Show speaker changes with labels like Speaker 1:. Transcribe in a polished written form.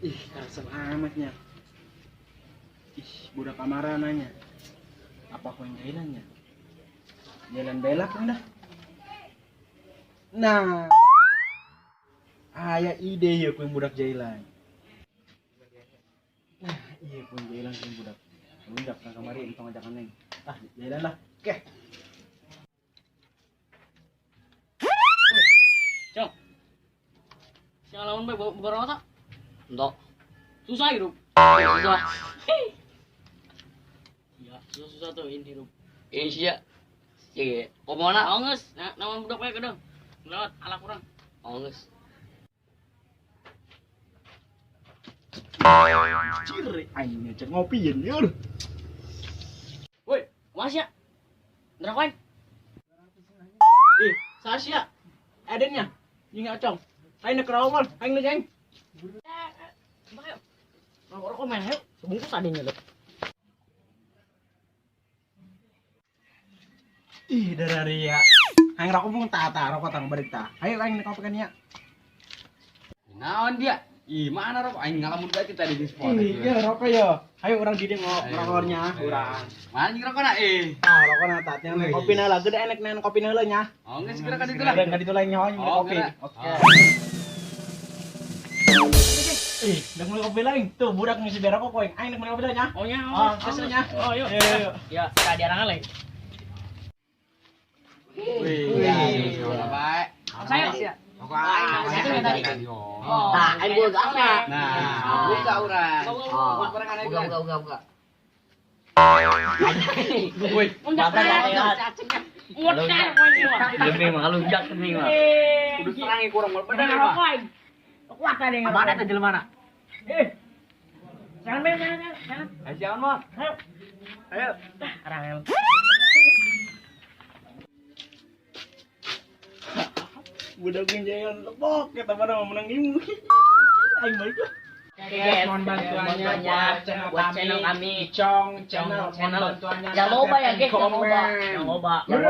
Speaker 1: Ih, kasar amatnya. Ih, budak kamara nanya. Apa kau yang jailannya? Jalan belak kan dah. Nah, ayah ide ya ku yang budak jailan. Nah, iya ku yang jailan ku yang budak. Budak nak kamari entong ajakan neng. Ah, jailan lah. Oke.
Speaker 2: Cong, siang lawan bae barang apa?
Speaker 3: Entok.
Speaker 2: Susah hidup.
Speaker 3: Susah.
Speaker 2: Ya, susah tuh ini hidup.
Speaker 3: Ini sih ya. Sige. Pomona.
Speaker 2: Onges, nama budak bae kadang. Lewat ala kurang.
Speaker 3: Onges.
Speaker 1: Ciri aing cek ngopi ya nih.
Speaker 2: Woi, masih ya? Nerawain.
Speaker 1: Ih, Sasya. Adennya. Ingat cong. Aing nak kerawal, aing nak jeng.
Speaker 2: Ayo. Rokok main ayo. Sebungkus adanya lo.
Speaker 1: Ih, dari ya. Aing rokok pun rokok tang berita. Ayo aing nak kopi kan ya.
Speaker 3: Naon dia? Ih, mana rok? Aing ngalamun berarti tadi di spot.
Speaker 1: Iya, rokok ya. Ayo orang di ngerokoknya, urang.
Speaker 3: Mana jeung rokok na
Speaker 1: Ah, rokok na tatnya kopi na lah, gede enak nen kopi na lah nya.
Speaker 3: Oh, geus segera ka ditu lah.
Speaker 1: Ka ditu lah nyawa
Speaker 3: Oh,
Speaker 1: kopi.
Speaker 3: geura.
Speaker 1: Oke. Ih, udah mulai kopi lain. Tuh, budak ngisi biar rokok koeng. Aing mulai kopi lah nya.
Speaker 2: Oh nya.
Speaker 1: Oh, keselnya.
Speaker 2: Oh, yuk.
Speaker 1: Yuk.
Speaker 2: Ya, kita diarang lagi.
Speaker 3: Wih, ora bae.
Speaker 2: Saya ya.
Speaker 3: Rokok aing.
Speaker 2: Oh,
Speaker 3: Nah, aing gua gak.
Speaker 2: Nah,
Speaker 3: Nah, buka urang.
Speaker 2: Buka,
Speaker 3: Barang aing
Speaker 4: Buka.
Speaker 3: Woi,
Speaker 2: Enggak cacingnya. Mutar kowe ini mah.
Speaker 4: Demi malu jak demi mah.
Speaker 3: kudu serangi kurang mal
Speaker 2: Padahal rokok aing. Kuat tadi enggak.
Speaker 4: Mana teh jelema na?
Speaker 2: Jangan main, jangan.
Speaker 3: Ayo jangan mah.
Speaker 2: Ayo.
Speaker 3: Ayo.
Speaker 2: Arangel.
Speaker 1: Budak ngejayan lepok kita pada mau menang imu. Aing balik lah.
Speaker 2: Mohon bantuannya buat channel kami.
Speaker 1: Cong, channel
Speaker 2: Channel.
Speaker 1: bantuannya.
Speaker 2: Jangan lupa ya guys, jangan lupa.
Speaker 1: Komen.
Speaker 2: Jangan lupa.